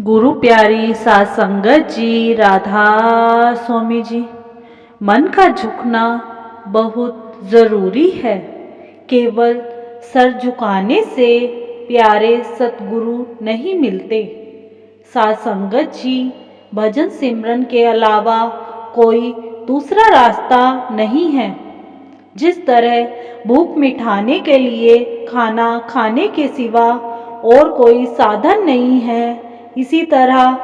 गुरु प्यारी सात संगत जी, राधा स्वामी जी। मन का झुकना बहुत ज़रूरी है। केवल सर झुकाने से प्यारे सतगुरु नहीं मिलते। सात संगत जी, भजन सिमरन के अलावा कोई दूसरा रास्ता नहीं है। जिस तरह भूख मिटाने के लिए खाना खाने के सिवा और कोई साधन नहीं है, इसी तरह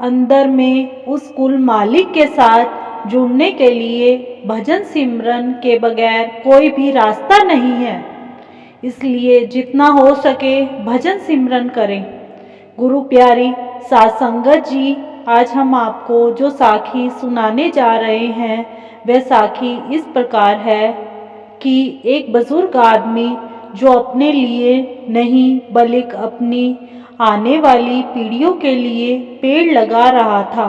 अंदर में उस कुल मालिक के साथ जुड़ने के लिए भजन सिमरन के बगैर कोई भी रास्ता नहीं है। इसलिए जितना हो सके भजन सिमरन करें। गुरु प्यारी सात संगत जी, आज हम आपको जो साखी सुनाने जा रहे हैं वह साखी इस प्रकार है कि एक बुजुर्ग आदमी जो अपने लिए नहीं बल्कि अपनी आने वाली पीढ़ियों के लिए पेड़ लगा रहा था।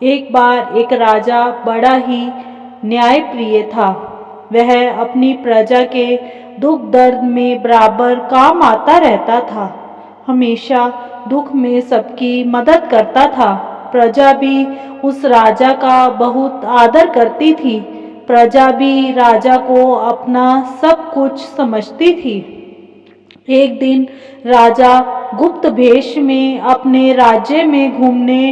एक बार एक राजा बड़ा ही न्यायप्रिय था। वह अपनी प्रजा के दुख दर्द में बराबर काम आता रहता था। हमेशा दुख में सबकी मदद करता था। प्रजा भी उस राजा का बहुत आदर करती थी। प्रजा भी राजा को अपना सब कुछ समझती थी। एक दिन राजा गुप्त भेष में अपने राज्य में घूमने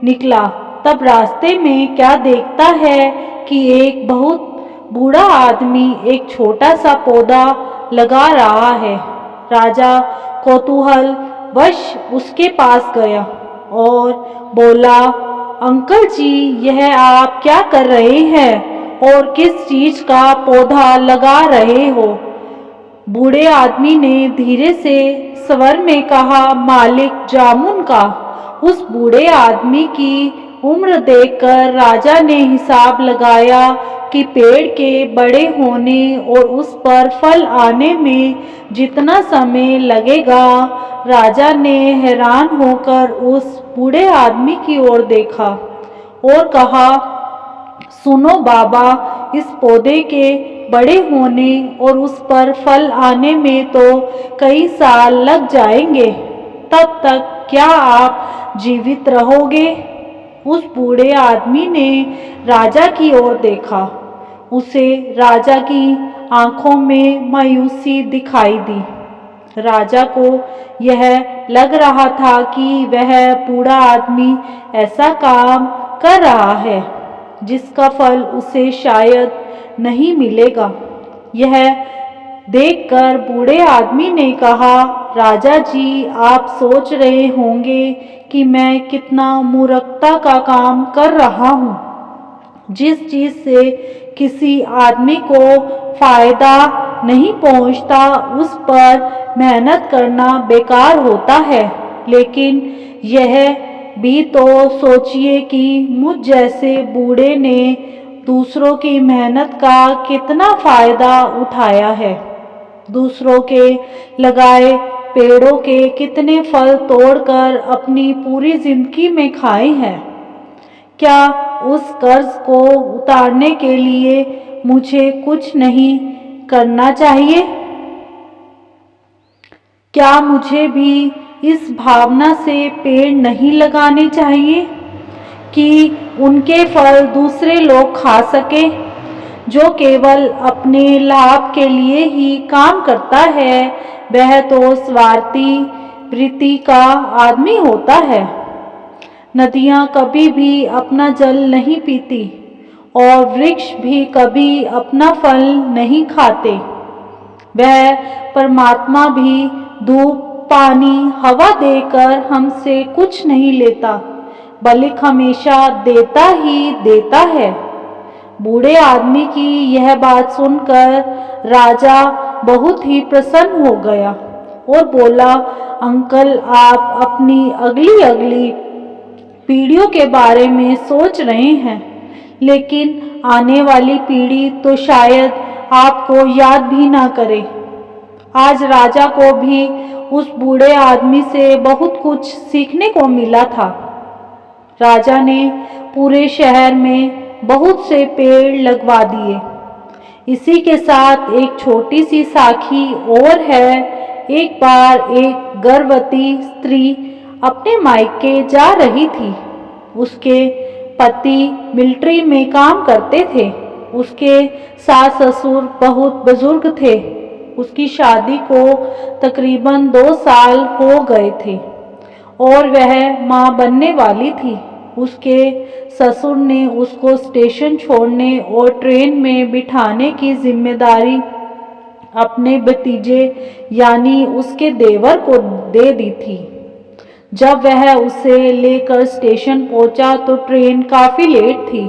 निकला। तब रास्ते में क्या देखता है कि एक बहुत बूढ़ा आदमी एक छोटा सा पौधा लगा रहा है। राजा कौतूहल वश उसके पास गया और बोला, अंकल जी, यह आप क्या कर रहे हैं और किस चीज का पौधा लगा रहे हो? बूढ़े आदमी ने धीरे से स्वर में कहा, मालिक जामुन का। उस बूढ़े आदमी की उम्र देखकर राजा ने हिसाब लगाया कि पेड़ के बड़े होने और उस पर फल आने में जितना समय लगेगा। राजा ने हैरान होकर उस बूढ़े आदमी की ओर देखा और कहा, सुनो बाबा, इस पौधे के बड़े होने और उस पर फल आने में तो कई साल लग जाएंगे। तब तक क्या आप जीवित रहोगे? उस बूढ़े आदमी ने राजा की ओर देखा। उसे राजा की आंखों में मायूसी दिखाई दी। राजा को यह लग रहा था कि वह बूढ़ा आदमी ऐसा काम कर रहा है जिसका फल उसे शायद नहीं मिलेगा। यह देखकर बूढ़े आदमी ने कहा, राजा जी, आप सोच रहे होंगे कि मैं कितना मूर्खता का काम कर रहा हूँ। जिस चीज से किसी आदमी को फायदा नहीं पहुँचता उस पर मेहनत करना बेकार होता है। लेकिन यह भी तो सोचिए कि मुझ जैसे बूढ़े ने दूसरों की मेहनत का कितना फायदा उठाया है। दूसरों के लगाए पेड़ों के कितने फल तोड़कर अपनी पूरी जिंदगी में खाए हैं। क्या उस कर्ज को उतारने के लिए मुझे कुछ नहीं करना चाहिए? क्या मुझे भी इस भावना से पेड़ नहीं लगाने चाहिए कि उनके फल दूसरे लोग खा सके? जो केवल अपने लाभ के लिए ही काम करता है वह तो स्वार्थी वृत्ति का आदमी होता है। नदियाँ कभी भी अपना जल नहीं पीती और वृक्ष भी कभी अपना फल नहीं खाते। वह परमात्मा भी धूप, पानी, हवा देकर हमसे कुछ नहीं लेता बल्कि हमेशा देता ही देता है। बूढ़े आदमी की यह बात सुनकर राजा बहुत ही प्रसन्न हो गया और बोला, अंकल, आप अपनी अगली अगली पीढ़ियों के बारे में सोच रहे हैं, लेकिन आने वाली पीढ़ी तो शायद आपको याद भी ना करे। आज राजा को भी उस बूढ़े आदमी से बहुत कुछ सीखने को मिला था। राजा ने पूरे शहर में बहुत से पेड़ लगवा दिए। इसी के साथ एक छोटी सी साखी और है। एक बार एक गर्भवती स्त्री अपने मायके जा रही थी। उसके पति मिलिट्री में काम करते थे। उसके सास ससुर बहुत बुजुर्ग थे। उसकी शादी को तकरीबन 2 साल हो गए थे और वह मां बनने वाली थी। उसके ससुर ने उसको स्टेशन छोड़ने और ट्रेन में बिठाने की जिम्मेदारी अपने भतीजे यानी उसके देवर को दे दी थी। जब वह उसे लेकर स्टेशन पहुंचा तो ट्रेन काफ़ी लेट थी।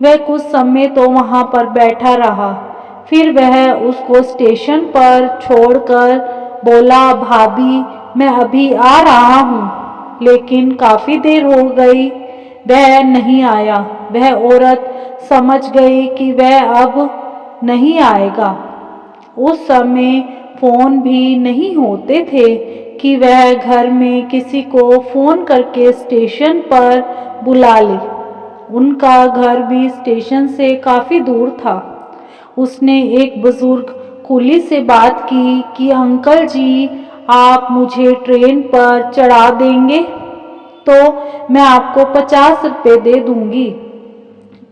वह कुछ समय तो वहां पर बैठा रहा, फिर वह उसको स्टेशन पर छोड़कर बोला, भाभी मैं अभी आ रहा हूँ। लेकिन काफ़ी देर हो गई, वह नहीं आया। वह औरत समझ गई कि वह अब नहीं आएगा। उस समय फ़ोन भी नहीं होते थे कि वह घर में किसी को फ़ोन करके स्टेशन पर बुला ले। उनका घर भी स्टेशन से काफ़ी दूर था। उसने एक बुज़ुर्ग कुली से बात की कि अंकल जी आप मुझे ट्रेन पर चढ़ा देंगे तो मैं आपको 50 रुपये दे दूंगी।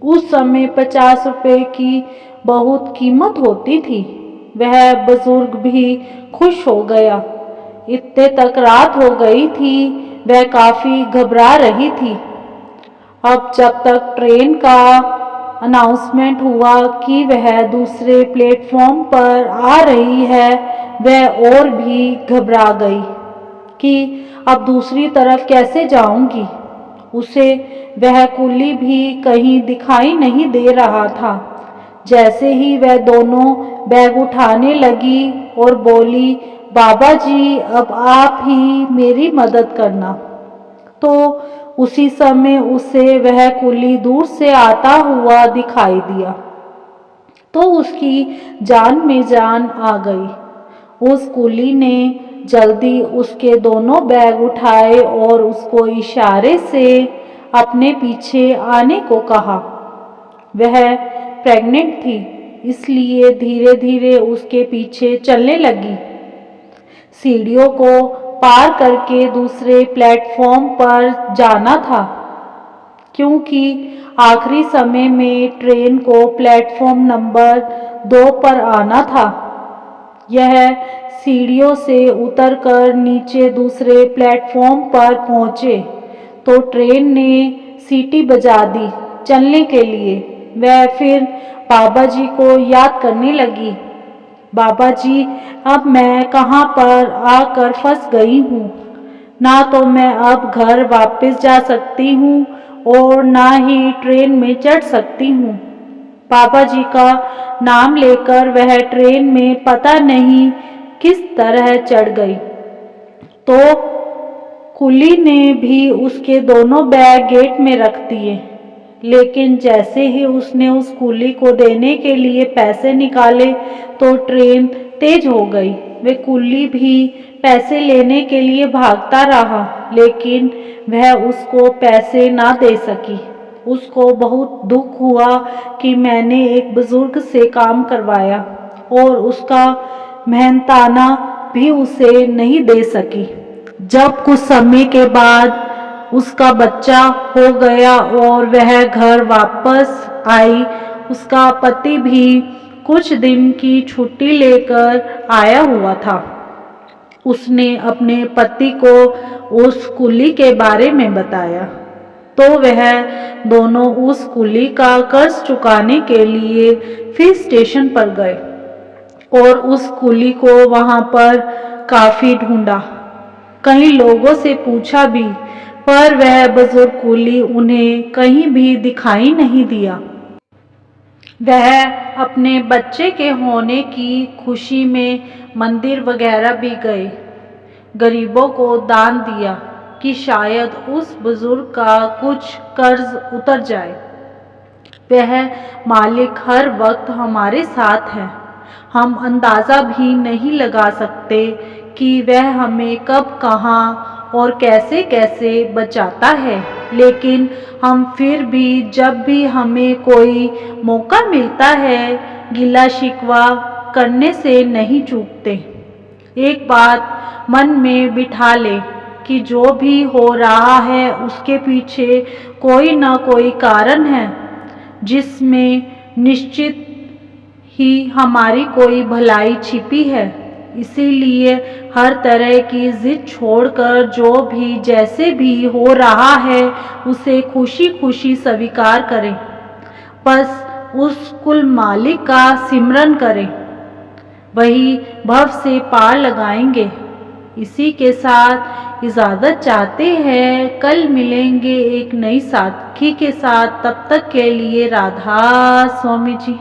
उस समय 50 रुपये की बहुत कीमत होती थी। वह बुजुर्ग भी खुश हो गया। इतने तक रात हो गई थी, वह काफ़ी घबरा रही थी। अब जब तक ट्रेन का अनाउंसमेंट हुआ कि वह दूसरे प्लेटफॉर्म पर आ रही है, वह और भी घबरा गई कि अब दूसरी तरफ कैसे जाऊंगी। उसे वह कुली भी कहीं दिखाई नहीं दे रहा था। जैसे ही वह दोनों बैग उठाने लगी और बोली, बाबा जी अब आप ही मेरी मदद करना, तो उसी समय उसे वह कुली दूर से आता हुआ दिखाई दिया तो उसकी जान में जान आ गई। उस कुली ने जल्दी उसके दोनों बैग उठाए और उसको इशारे से अपने पीछे आने को कहा। वह प्रेग्नेंट थी, इसलिए धीरे धीरे उसके पीछे चलने लगी। सीढ़ियों को पार करके दूसरे प्लेटफॉर्म पर जाना था, क्योंकि आखिरी समय में ट्रेन को प्लेटफॉर्म नंबर 2 पर आना था। यह सीढ़ियों से उतरकर नीचे दूसरे प्लेटफॉर्म पर पहुंचे तो ट्रेन ने सीटी बजा दी चलने के लिए। वह फिर बाबा जी को याद करने लगी, बाबा जी अब मैं कहाँ पर आकर फंस गई हूँ। ना तो मैं अब घर वापस जा सकती हूँ और ना ही ट्रेन में चढ़ सकती हूँ। बाबा जी का नाम लेकर वह ट्रेन में पता नहीं किस तरह चढ़ गई तो कुली ने भी उसके दोनों बैग गेट में रख दिए। लेकिन जैसे ही उसने उस कुली को देने के लिए पैसे निकाले तो ट्रेन तेज हो गई। वे कुली भी पैसे लेने के लिए भागता रहा, लेकिन वह उसको पैसे ना दे सकी। उसको बहुत दुख हुआ कि मैंने एक बुजुर्ग से काम करवाया और उसका मेहनताना भी उसे नहीं दे सकी। जब कुछ समय के बाद उसका बच्चा हो गया और वह घर वापस आई, उसका पति भी कुछ दिन की छुट्टी लेकर आया हुआ था। उसने अपने पति को उस कुली के बारे में बताया तो वह दोनों उस कुली का कर्ज चुकाने के लिए फिर स्टेशन पर गए और उस कुली को वहां पर काफी ढूंढा। कई लोगों से पूछा भी, पर वह बुजुर्ग कुली उन्हें कहीं भी दिखाई नहीं दिया। वह अपने बच्चे के होने की खुशी में मंदिर वगैरह भी गए, गरीबों को दान दिया कि शायद उस बुजुर्ग का कुछ कर्ज उतर जाए। वह मालिक हर वक्त हमारे साथ है। हम अंदाज़ा भी नहीं लगा सकते कि वह हमें कब, कहाँ और कैसे कैसे बचाता है, लेकिन हम फिर भी जब भी हमें कोई मौका मिलता है गिला शिकवा करने से नहीं चूकते। एक बात मन में बिठा ले कि जो भी हो रहा है उसके पीछे कोई ना कोई कारण है, जिसमें निश्चित ही हमारी कोई भलाई छिपी है। इसीलिए हर तरह की जिद छोड़कर जो भी जैसे भी हो रहा है उसे खुशी खुशी स्वीकार करें। बस उस कुल मालिक का सिमरन करें, वही भव से पार लगाएंगे। इसी के साथ इजाज़त चाहते हैं। कल मिलेंगे एक नई साथी के साथ। तब तक के लिए राधा स्वामी जी।